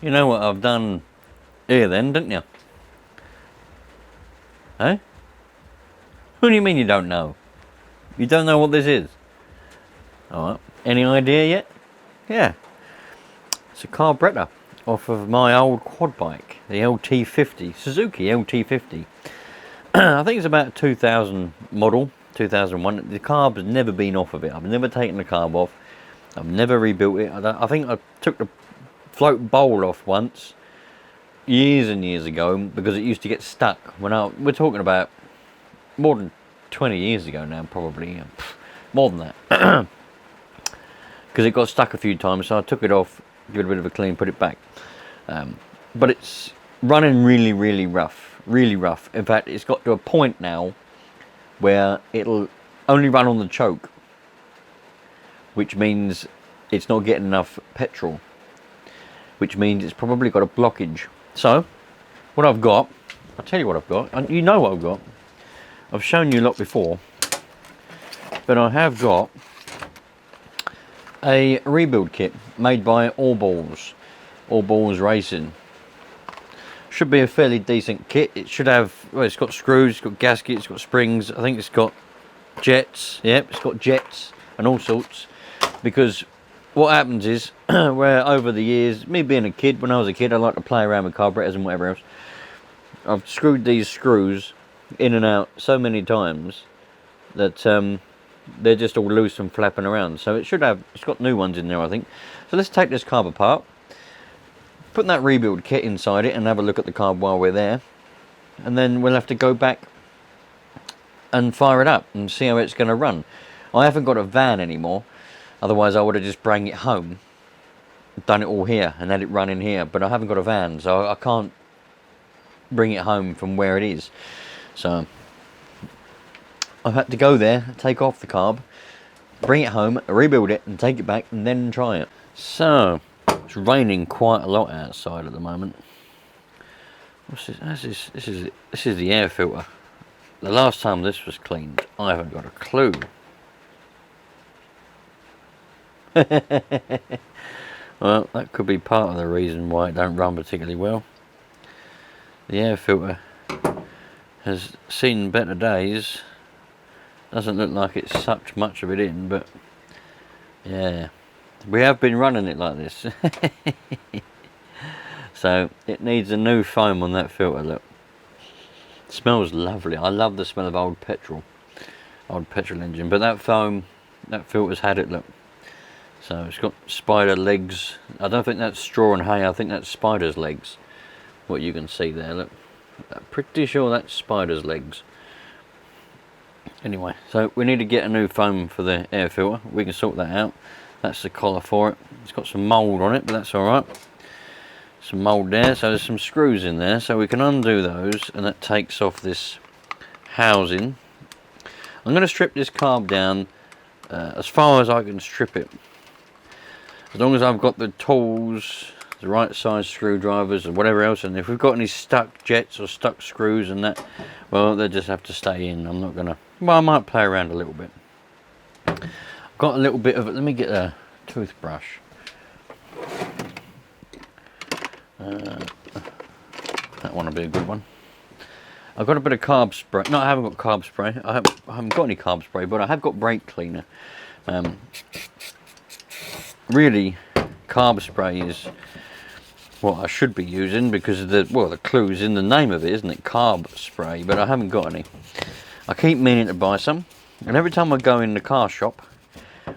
You know what I've done here then, don't you? Eh? What do you mean you don't know? You don't know what this is? Alright, any idea yet? Yeah. It's a carburetor off of my old quad bike, the LT50, Suzuki LT50. I think it's about 2000 model, 2001. The carb has never been off of it. I've never taken the carb off. I've never rebuilt it. I think I took the float bowl off once, years and years ago, because it used to get stuck. We're talking about more than 20 years ago now, probably. More than that. Because it got stuck a few times, so I took it off, give it a bit of a clean, put it back. But it's running really, really rough. Really rough. In fact, it's got to a point now where it'll only run on the choke, which means it's not getting enough petrol, which means it's probably got a blockage. So, what I've got, I'll tell you what I've got, and you know what I've got. I've shown you a lot before, but I have got a rebuild kit made by All Balls Racing. Should be a fairly decent kit. It should have, well, it's got screws, it's got gaskets, it's got springs, I think it's got jets. Yep, it's got jets and all sorts. Because what happens is, where over the years, me being a kid, when I was a kid, I liked to play around with carburetors and whatever else. I've screwed these screws in and out so many times that they're just all loose and flapping around. So it's got new ones in there, I think. So let's take this carb apart, put that rebuild kit inside it, and have a look at the carb while we're there. And then we'll have to go back and fire it up and see how it's going to run. I haven't got a van anymore. Otherwise I would have just bring it home, done it all here and had it run in here. But I haven't got a van, so I can't bring it home from where it is. So I've had to go there, take off the carb, bring it home, rebuild it, and take it back, and then try it. So it's raining quite a lot outside at the moment. What's this? This is the air filter. The last time this was cleaned, I haven't got a clue. Well, that could be part of the reason why it don't run particularly well. The air filter has seen better days. Doesn't look like it's sucked much of it in, but yeah, we have been running it like this. So it needs a new foam on that filter. Look, it smells lovely. I love the smell of old petrol engine. But that foam, that filter's had it. Look, so it's got spider legs. I don't think that's straw and hay. I think that's spider's legs. What you can see there. Look, I'm pretty sure that's spider's legs. Anyway, so we need to get a new foam for the air filter. We can sort that out. That's the collar for it. It's got some mould on it, but that's alright. Some mould there, so there's some screws in there, so we can undo those, and that takes off this housing. I'm going to strip this carb down as far as I can strip it. As long as I've got the tools, the right size screwdrivers and whatever else, and if we've got any stuck jets or stuck screws and that, well, they just have to stay in. I'm not going to, well, I might play around a little bit. I've got a little bit of it. Let me get a toothbrush. That one will be a good one. I've got a bit of carb spray. No, I haven't got carb spray. I haven't got any carb spray, but I have got brake cleaner. Really, carb spray is what I should be using because of the clue's in the name of it, isn't it? Carb spray, but I haven't got any. I keep meaning to buy some, and every time I go in the car shop,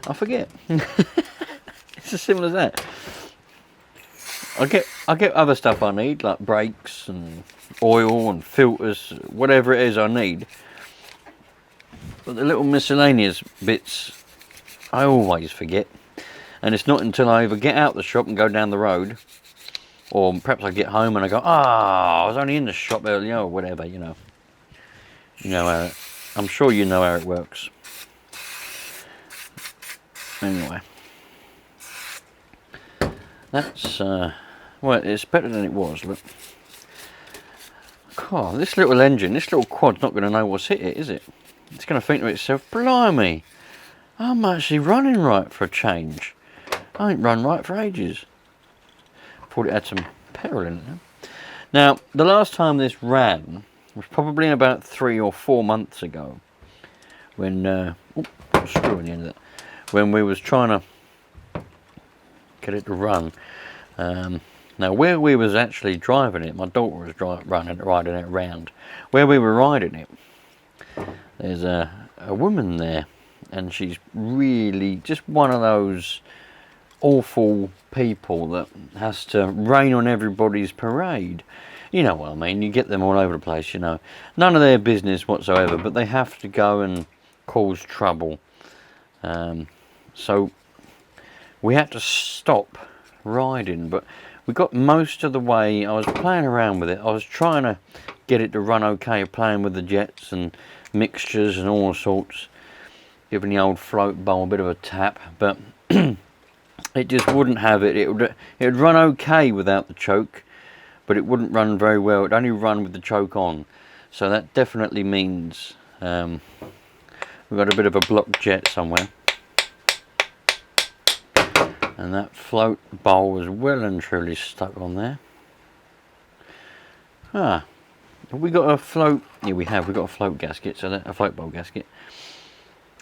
I forget. It's as simple as that. I get other stuff I need, like brakes and oil and filters, whatever it is I need. But the little miscellaneous bits, I always forget. And it's not until I either get out the shop and go down the road, or perhaps I get home and I go, I was only in the shop earlier, or whatever, you know. You know how I'm sure you know how it works. Anyway. That's, well, it's better than it was, look. God, this little engine, this little quad's not going to know what's hit it, is it? It's going to think to itself, blimey, I'm actually running right for a change. I ain't run right for ages. Thought it had some petrol in it now. Now, the last time this ran was probably about 3 or 4 months ago, when screw in the end of that, when we was trying to get it to run. Now, where we was actually driving it, my daughter was riding it around. Where we were riding it, there's a woman there, and she's really just one of those awful people that has to rain on everybody's parade. You know what I mean, you get them all over the place, you know. None of their business whatsoever, but they have to go and cause trouble. So we had to stop riding, but we got most of the way. I was playing around with it. I was trying to get it to run okay, playing with the jets and mixtures and all sorts, giving the old float bowl a bit of a tap, but it just wouldn't have it. It would run okay without the choke, but it wouldn't run very well. It'd only run with the choke on. So that definitely means we've got a bit of a blocked jet somewhere. And that float bowl was well and truly stuck on there. Have we got a float? Yeah, we have. We've got a float gasket, so a float bowl gasket.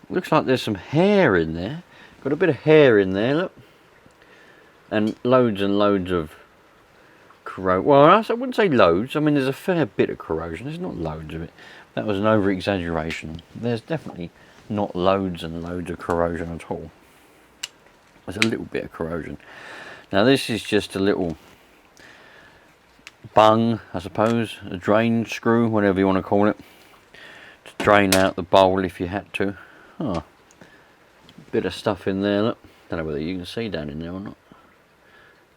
Looks like there's some hair in there. Got a bit of hair in there, look. And loads of corrosion. Well, I wouldn't say loads. I mean, there's a fair bit of corrosion. There's not loads of it. That was an over-exaggeration. There's definitely not loads and loads of corrosion at all. There's a little bit of corrosion. Now, this is just a little bung, I suppose, a drain screw, whatever you want to call it, to drain out the bowl if you had to. Bit of stuff in there, look. Don't know whether you can see down in there or not.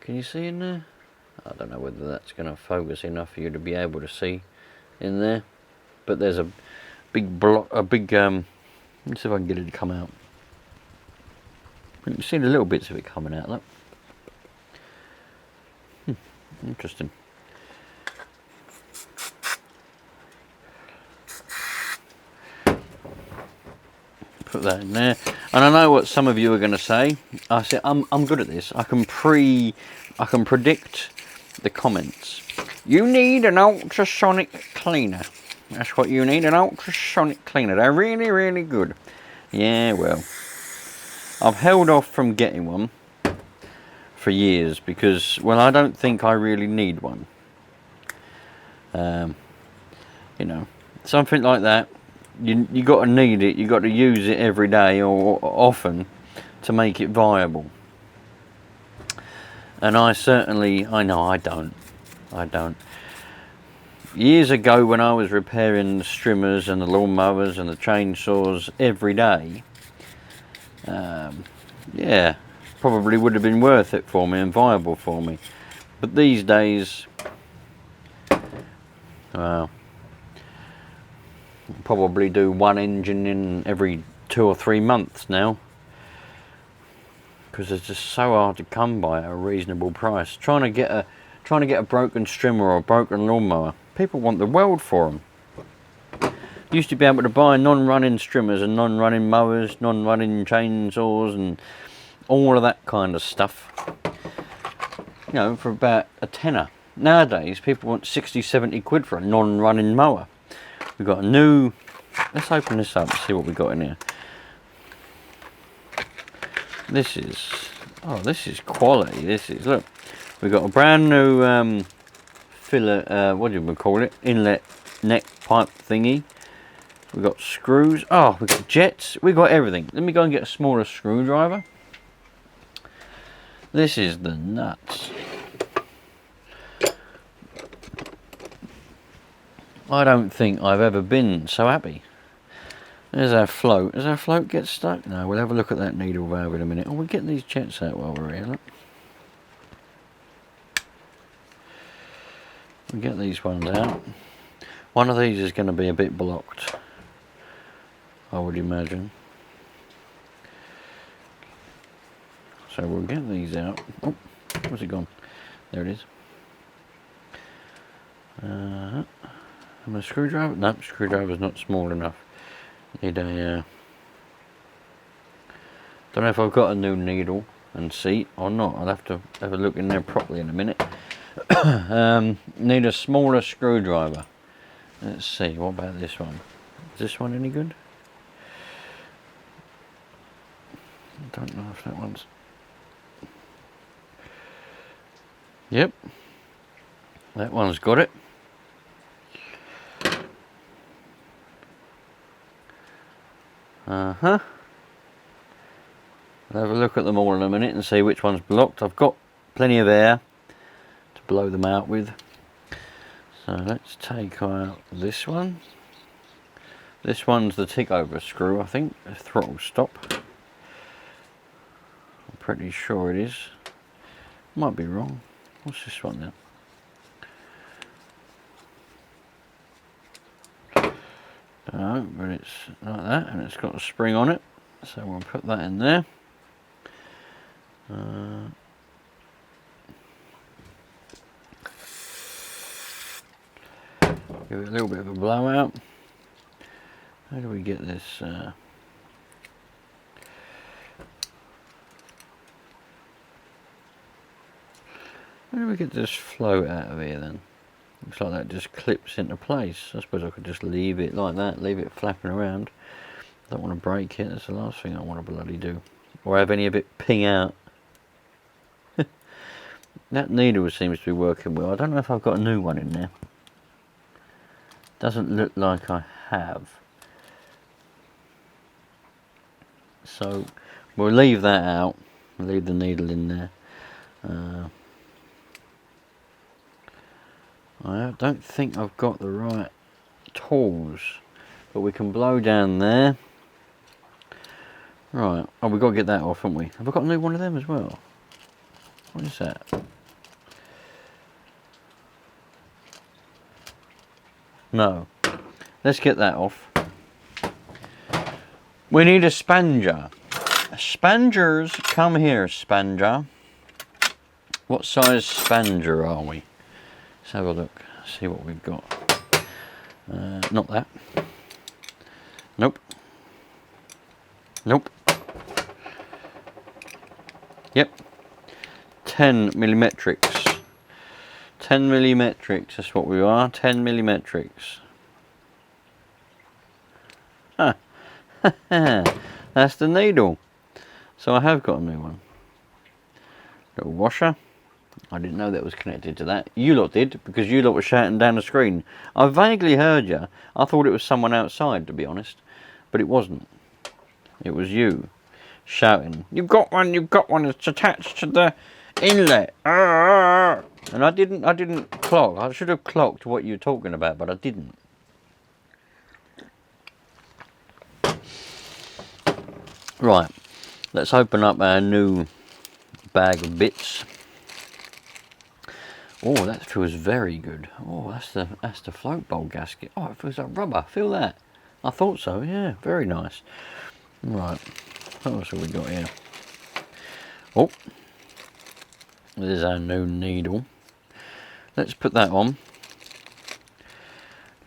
Can you see in there? I don't know whether that's going to focus enough for you to be able to see in there. But there's a big block, let's see if I can get it to come out. You can see the little bits of it coming out, look. Interesting. Put that in there, and I know what some of you are going to say. I said I'm good at this. I can predict the comments. You need an ultrasonic cleaner. That's what you need, an ultrasonic cleaner. They're really, really good. Yeah, well, I've held off from getting one for years because, well, I don't think I really need one. You know, something like that. You got to need it. You got to use it every day or often to make it viable. And I know I don't. Years ago, when I was repairing the strimmers and the lawnmowers and the chainsaws every day, yeah, probably would have been worth it for me and viable for me. But these days, well, probably do one engine in every 2 or 3 months now, because it's just so hard to come by at a reasonable price. Trying to get a broken strimmer or a broken lawnmower, people want the world for them. Used to be able to buy non-running strimmers and non-running mowers, non-running chainsaws and all of that kind of stuff, you know, for about a tenner. Nowadays people want 60-70 quid for a non-running mower. We've got a new, let's open this up and see what we've got in here. This is quality. This is, look, we've got a brand new filler, what do we call it, inlet neck pipe thingy. We've got screws, we've got jets, we've got everything. Let me go and get a smaller screwdriver. This is the nuts. I don't think I've ever been so happy. There's our float. Does our float get stuck? No, we'll have a look at that needle valve in a minute. Oh, we're getting these jets out while we're here, look. We'll get these ones out. One of these is going to be a bit blocked, I would imagine. So we'll get these out. Oh, where's it gone? There it is. Am I a screwdriver? No, screwdriver's not small enough. Need a don't know if I've got a new needle and seat or not. I'll have to have a look in there properly in a minute. Need a smaller screwdriver. Let's see, what about this one? Is this one any good? I don't know if that one's... Yep. That one's got it. Uh-huh. I'll have a look at them all in a minute and see which one's blocked. I've got plenty of air to blow them out with. So let's take out this one. This one's the tick over screw, I think. The throttle stop. I'm pretty sure it is. Might be wrong. What's this one then? No, but it's like that, and it's got a spring on it. So we'll put that in there. Give it a little bit of a blowout. How do we get this? How do we get this float out of here then? Looks like that just clips into place. I suppose I could just leave it like that, leave it flapping around. I don't want to break it, that's the last thing I want to bloody do. Or have any of it ping out. That needle seems to be working well. I don't know if I've got a new one in there. Doesn't look like I have. So we'll leave that out. We'll leave the needle in there. I don't think I've got the right tools, but we can blow down there. Right, oh, we've got to get that off, haven't we? Have I got a new one of them as well? What is that? No. Let's get that off. We need a spanger. Spangers, come here, spanger. What size spanger are we? Let's have a look, see what we've got. Not that. Nope. Nope. Yep. 10 millimetrics. 10 millimetrics, that's what we are. 10 millimetrics. Huh. That's the needle. So I have got a new one. Little washer. I didn't know that was connected to that. You lot did, because you lot were shouting down the screen. I vaguely heard you. I thought it was someone outside, to be honest. But it wasn't. It was you shouting, you've got one, it's attached to the inlet. And I didn't clock. I should have clocked what you were talking about, but I didn't. Right, let's open up our new bag of bits. Oh, that feels very good. Oh, that's the float bowl gasket. Oh, it feels like rubber. Feel that? I thought so. Yeah, very nice. Right, what else have we got here? Oh, there's our new needle. Let's put that on.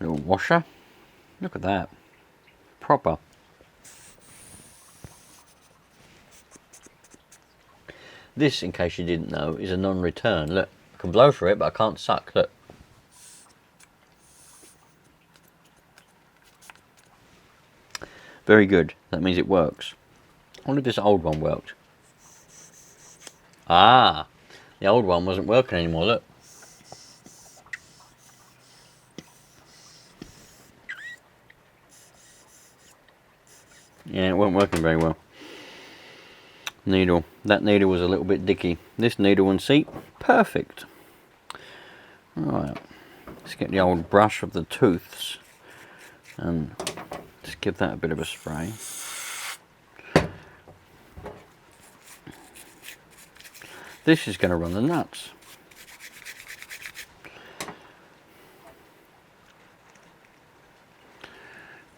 Little washer. Look at that. Proper. This, in case you didn't know, is a non-return. Look, I can blow for it, but I can't suck. Look. Very good. That means it works. I wonder if this old one worked. Ah, the old one wasn't working anymore. Look. Yeah, it wasn't working very well. Needle. That needle was a little bit dicky. This needle and seat, perfect. Right, let's get the old brush of the tooths and just give that a bit of a spray. This is going to run the nuts.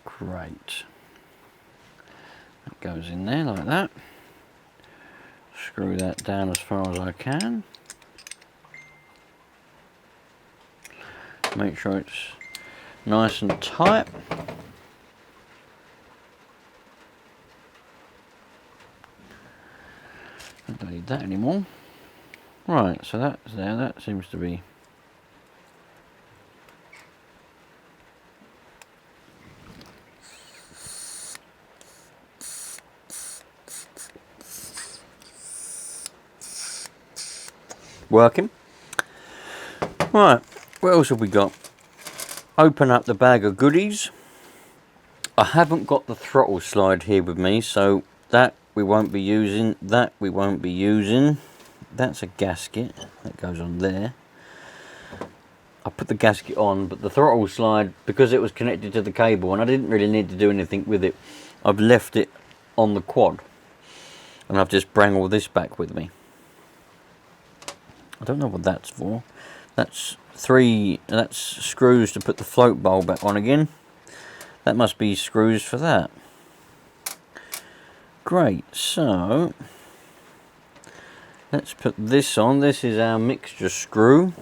Great. That goes in there like that. Screw that down as far as I can. Make sure it's nice and tight. I don't need that anymore. Right, so that's there. That seems to be. Working. Right, what else have we got? Open up the bag of goodies. I haven't got the throttle slide here with me, so that we won't be using. That we won't be using. That's a gasket that goes on there. I put the gasket on, but the throttle slide, because it was connected to the cable and I didn't really need to do anything with it, I've left it on the quad. And I've just brought all this back with me. I don't know what that's for. That's that's screws to put the float bowl back on again. That must be screws for that. Great, so let's put this on. This is our mixture screw,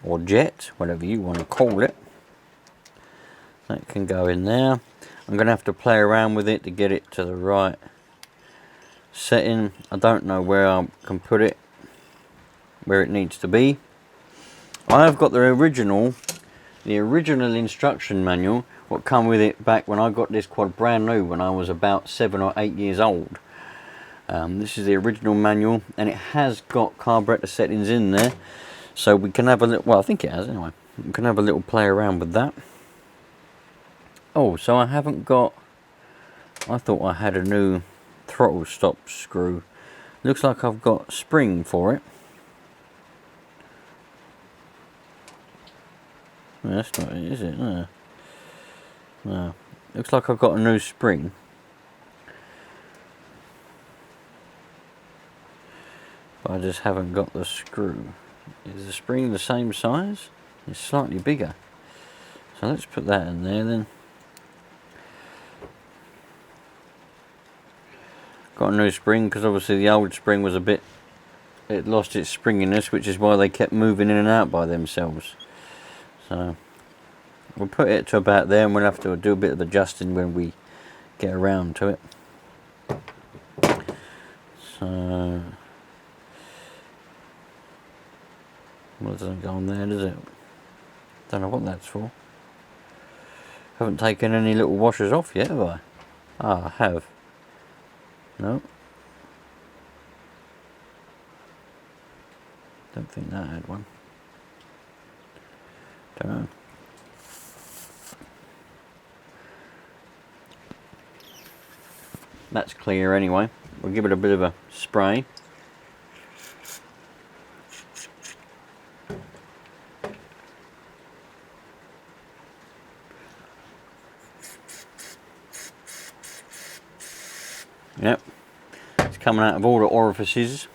or jet, whatever you want to call it. That can go in there. I'm going to have to play around with it to get it to the right setting. I don't know where I can put it, where it needs to be. I have got the original instruction manual what come with it back when I got this quad brand new when I was about 7 or 8 years old. This is the original manual, and it has got carburetor settings in there, so we can have a little, well, I think it has anyway, we can have a little play around with that. Oh, so I haven't got, I thought I had a new throttle stop screw. Looks like I've got spring for it. No, that's not it, is it? No. No. Looks like I've got a new spring. But I just haven't got the screw. Is the spring the same size? It's slightly bigger. So let's put that in there then. Got a new spring because obviously the old spring was a bit, it lost its springiness, which is why they kept moving in and out by themselves. So we'll put it to about there, and we'll have to do a bit of adjusting when we get around to it. So, well, it doesn't go on there, does it? Don't know what that's for. Haven't taken any little washers off yet, have I? Ah, I have. No. Don't think that had one. Don't know. That's clear anyway. We'll give it a bit of a spray. Yep, it's coming out of all the orifices.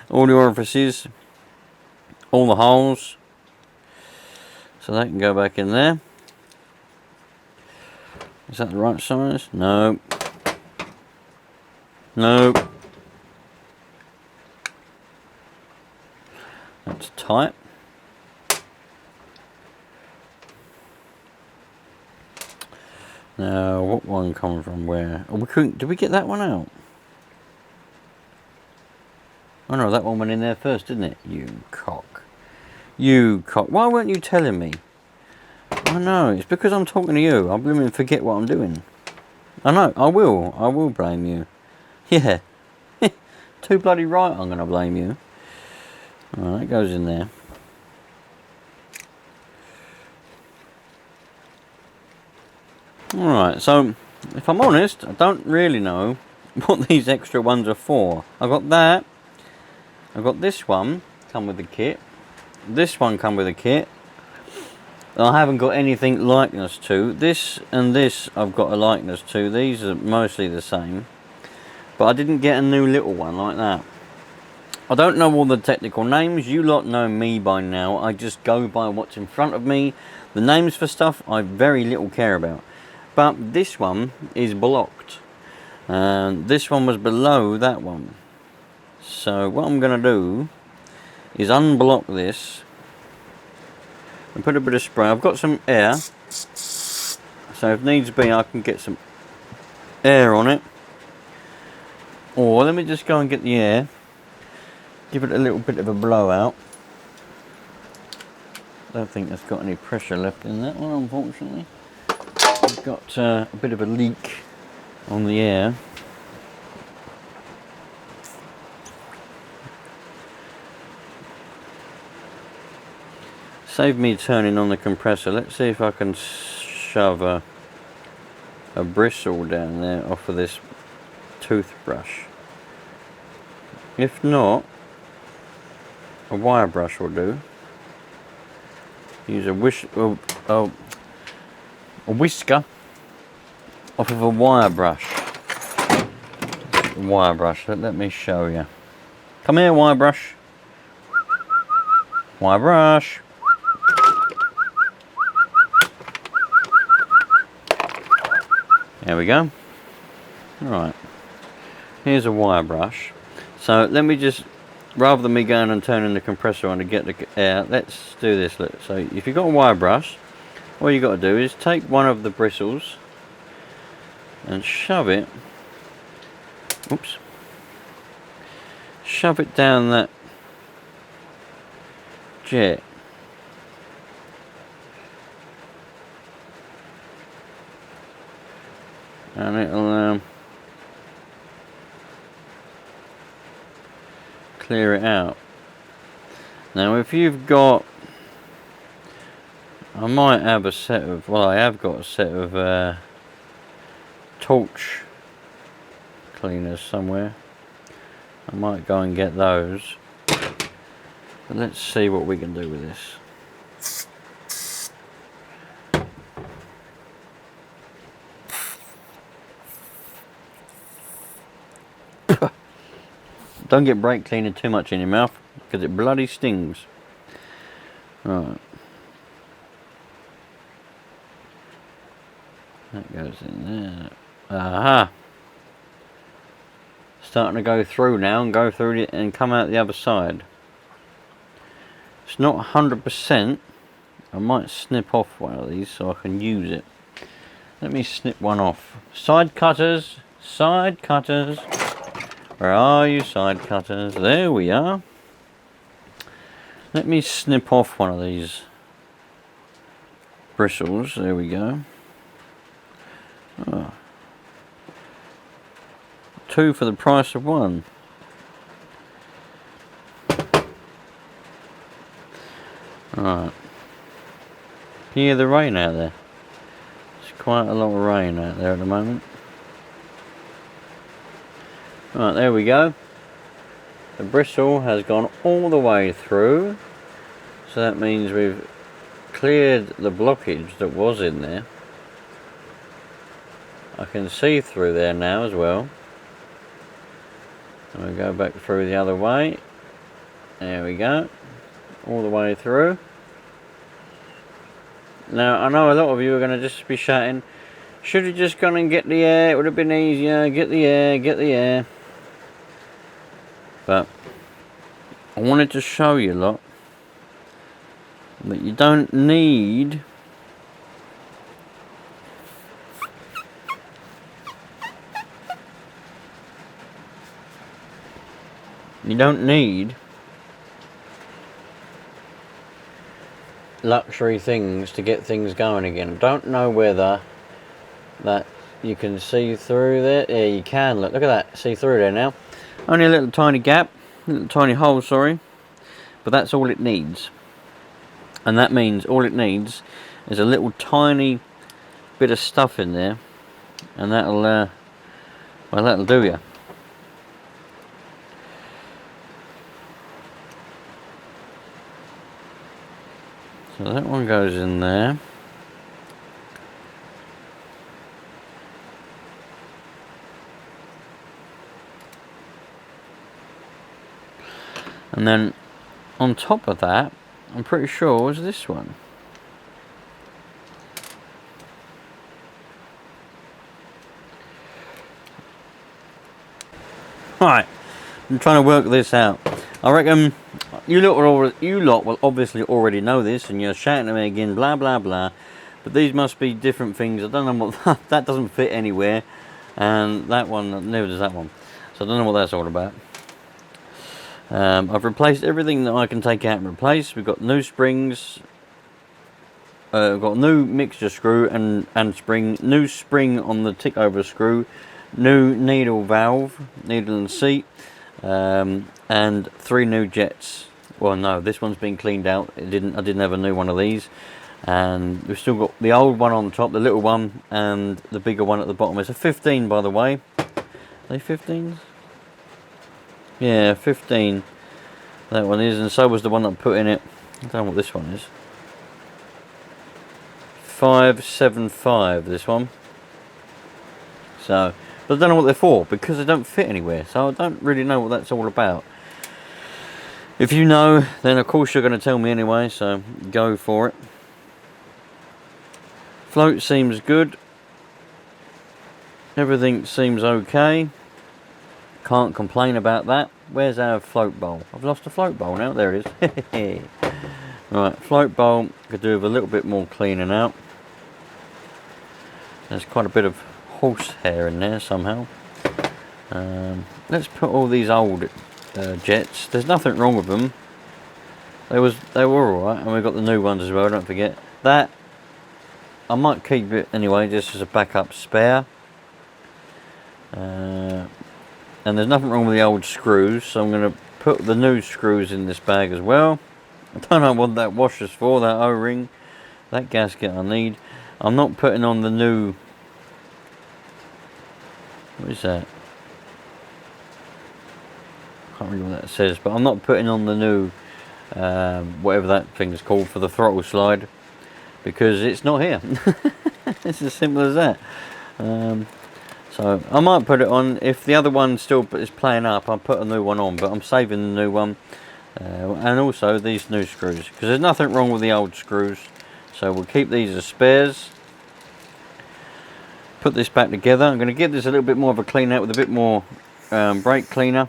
All the orifices, all the holes. So that can go back in there. Is that the right size? No. No. That's tight. Now, what one come from where? Oh, we couldn't. Did we get that one out? Oh no, that one went in there first, didn't it? You cock. You cock. Why weren't you telling me? I know, it's because I'm talking to you. I'll blooming forget what I'm doing. I know, I will blame you. Yeah. Too bloody right I'm going to blame you. Alright, that goes in there. Alright, so, if I'm honest, I don't really know what these extra ones are for. I've got that. I've got this one, come with the kit. This one come with a kit. I haven't got anything likeness to. This and this I've got a likeness to. These are mostly the same. But I didn't get a new little one like that. I don't know all the technical names. You lot know me by now. I just go by what's in front of me. The names for stuff I very little care about. But this one is blocked. And this one was below that one. So what I'm going to do is unblock this and put a bit of spray. I've got some air, so if needs be I can get some air on it, Or let me just go and get the air, give it a little bit of a blowout. Don't think there's got any pressure left in that one, unfortunately. We've got a bit of a leak on the air. Save me turning on the compressor. Let's see if I can shove a bristle down there off of this toothbrush. If not, a wire brush will do. Use a whisker off of a wire brush. Let me show you. Come here, wire brush. Wire brush. There we go. Right. Here's a wire brush. So let me just, rather than me going and turning the compressor on to get the air, let's do this. Look. So if you've got a wire brush, all you got to do is take one of the bristles and shove it. Oops. Shove it down that jet. And it'll clear it out. Now if you've got, I might have a set of, well I have got a set of torch cleaners somewhere. I might go and get those. But let's see what we can do with this. Don't get brake cleaner too much in your mouth because it bloody stings. Right. That goes in there. Aha! Starting to go through now and go through it and come out the other side. It's not 100%. I might snip off one of these so I can use it. Let me snip one off. Side cutters! Side cutters! Where are you, side cutters? There we are. Let me snip off one of these bristles. There we go. Oh. 2 for the price of 1. Right. Can you hear the rain out there? There's quite a lot of rain out there at the moment. Right, there we go. The bristle has gone all the way through. So that means we've cleared the blockage that was in there. I can see through there now as well. And we go back through the other way. There we go. All the way through. Now, I know a lot of you are going to just be shouting, should have just gone and get the air, it would have been easier, get the air, get the air. But I wanted to show you lot that you don't need luxury things to get things going again. I don't know whether that you can see through there. Yeah, you can. Look at that. See through there now. Only a little tiny gap, a little tiny hole, sorry. But that's all it needs. And that means all it needs is a little tiny bit of stuff in there. And that'll, well, that'll do you. So that one goes in there. And then on top of that, I'm pretty sure was this one. Right, I'm trying to work this out. I reckon you lot will obviously already know this, and you're shouting at me again, blah blah blah. But these must be different things. I don't know what that doesn't fit anywhere, and that one neither does that one. So I don't know what that's all about. I've replaced everything that I can take out and replace. We've got new springs. We've got new mixture screw and spring. New spring on the tick over screw. New needle valve, needle and seat. And 3 new jets. Well, no, this one's been cleaned out. I didn't have a new one of these. And we've still got the old one on top, the little one, and the bigger one at the bottom. It's a 15, by the way. Are they 15s? Yeah, 15. That one is, and so was the one that I put in it. I don't know what this one is. 575, this one. So, but I don't know what they're for, because they don't fit anywhere. So I don't really know what that's all about. If you know, then of course you're going to tell me anyway, so go for it. Float seems good. Everything seems okay. Can't complain about that. Where's our float bowl? I've lost a float bowl now. There it is. Right, float bowl could do with a little bit more cleaning out. There's quite a bit of horsehair in there somehow. Let's put all these old jets. There's nothing wrong with them. They were alright, and we've got the new ones as well. Don't forget that. I might keep it anyway, just as a backup spare. And there's nothing wrong with the old screws, so I'm going to put the new screws in this bag as well. I don't know what that washer's for, that O-ring, that gasket I need. I'm not putting on the new... What is that? Can't remember what that says, but I'm not putting on the new whatever that thing is called for the throttle slide, because it's not here. It's as simple as that. So I might put it on. If the other one still is playing up, I'll put a new one on, but I'm saving the new one. And also these new screws, because there's nothing wrong with the old screws, so we'll keep these as spares. Put this back together. I'm going to give this a little bit more of a clean out with a bit more brake cleaner,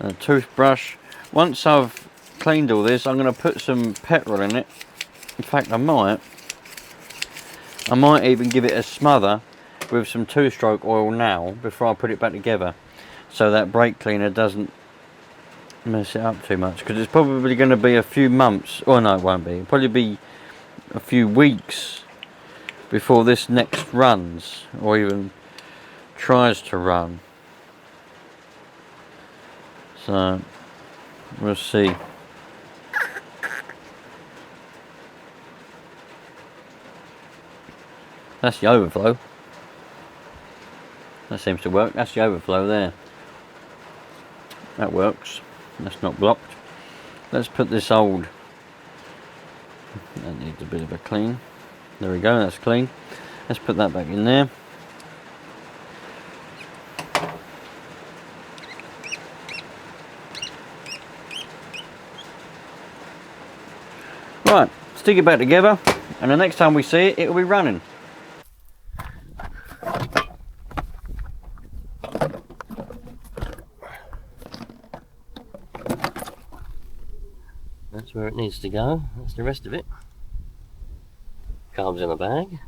a toothbrush. Once I've cleaned all this, I'm going to put some petrol in it. In fact, I might even give it a smother with some 2-stroke oil now before I put it back together, so that brake cleaner doesn't mess it up too much, because it's probably going to be a few months, or no, it won't be, it'll probably be a few weeks before this next runs, or even tries to run. So we'll see. That's the overflow. That seems to work. That's the overflow there. That works. That's not blocked. Let's put this old... That needs a bit of a clean. There we go, that's clean. Let's put that back in there. Right, stick it back together, and the next time we see it, it'll be running. That's where it needs to go. That's the rest of it. Carbs in the bag.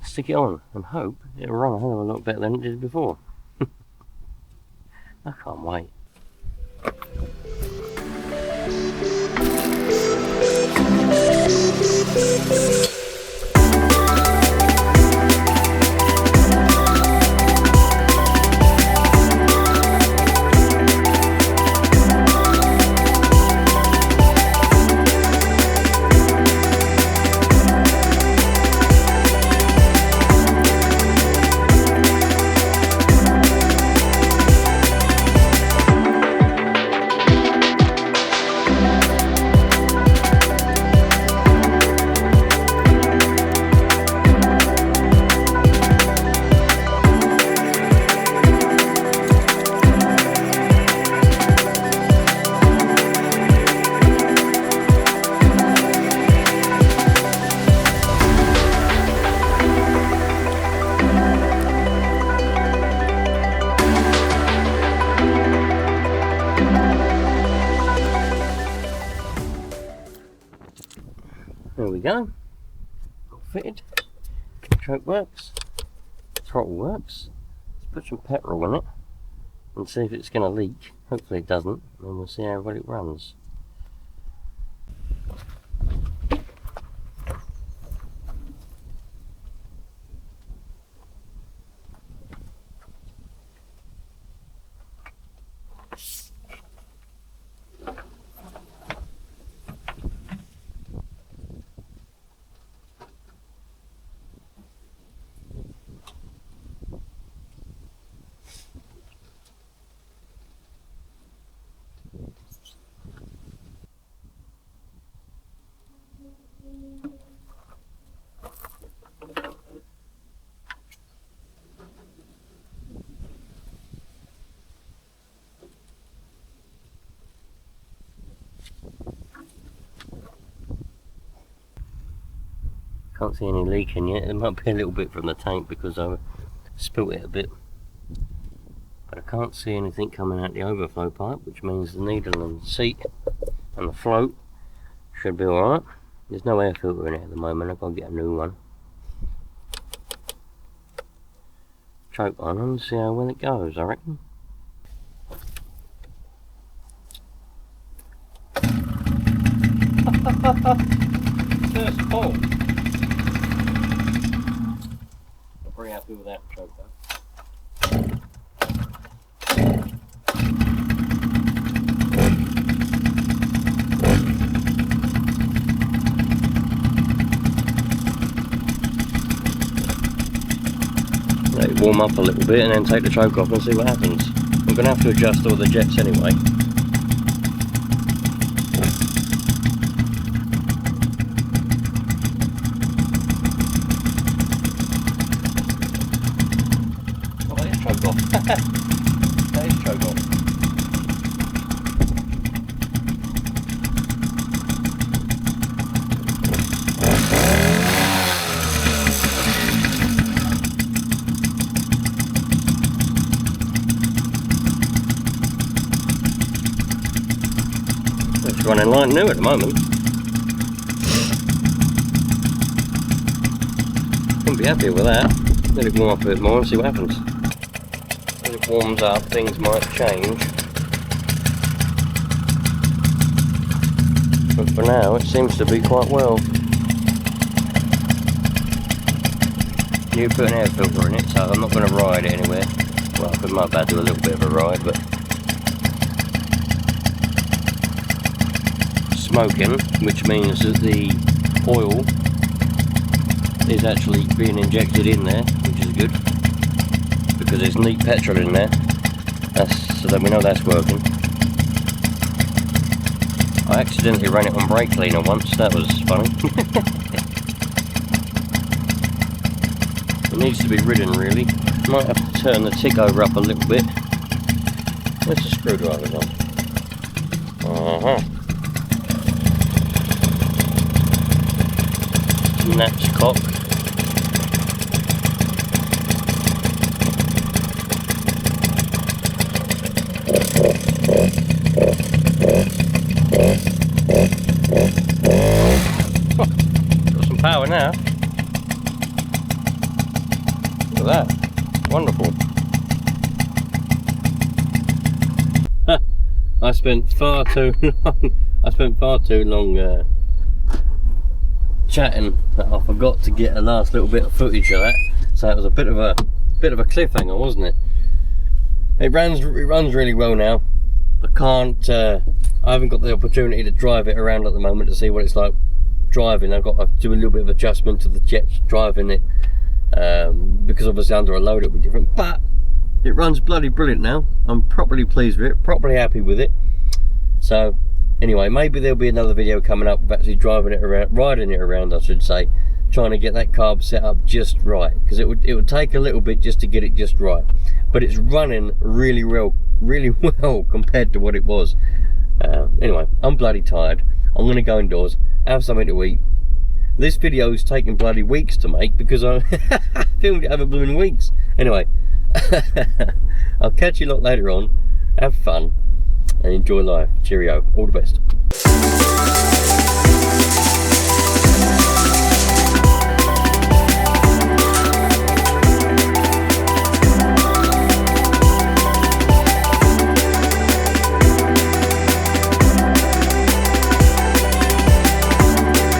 Stick it on and hope it'll run a hell of a lot better than it did before. I can't wait. There we go. All fitted. Choke works. Throttle works. put some petrol in it and see if it's going to leak. Hopefully it doesn't, and we'll see how well it runs. Can't see any leaking yet. There might be a little bit from the tank because I spilt it a bit. But I can't see anything coming out the overflow pipe, which means the needle and the seat and the float should be alright. There's no air filter in it at the moment. I've got to get a new one. Choke on and see how well it goes, I reckon. First pull. Pretty happy with that choke though. Let it warm up a little bit and then take the choke off and see what happens. I'm going to have to adjust all the jets anyway. That is choke off. It's running like new at the moment. Wouldn't be happy with that. Let it warm up a bit more and see what happens. As it warms up, things might change. But for now, it seems to be quite well. You put an air filter in it, so I'm not going to ride it anywhere. Well, I might about do a little bit of a ride, but smoking, which means that the oil is actually being injected in there, which is good. Because there's neat petrol in there, so that we know that's working. I accidentally ran it on brake cleaner once, that was funny. It needs to be ridden really. Might have to turn the tick over up a little bit. Where's the screwdriver gone? Snaps cock. Got some power now. Look at that. Wonderful. I spent far too long chatting that I forgot to get a last little bit of footage of that. So it was a bit of a cliffhanger, wasn't it? It runs really well now. I haven't got the opportunity to drive it around at the moment to see what it's like driving. I've got to do a little bit of adjustment to the jets driving it, because obviously under a load it'll be different, but it runs bloody brilliant now. I'm properly pleased with it, properly happy with it. So anyway, maybe there'll be another video coming up of actually driving it around, riding it around I should say, trying to get that carb set up just right, because it would take a little bit just to get it just right, but it's running really well compared to what it was. Anyway, I'm bloody tired. I'm going to go indoors, have something to eat. This video's taken bloody weeks to make because I filmed it over blooming weeks. Anyway, I'll catch you lot later on. Have fun and enjoy life. Cheerio. All the best.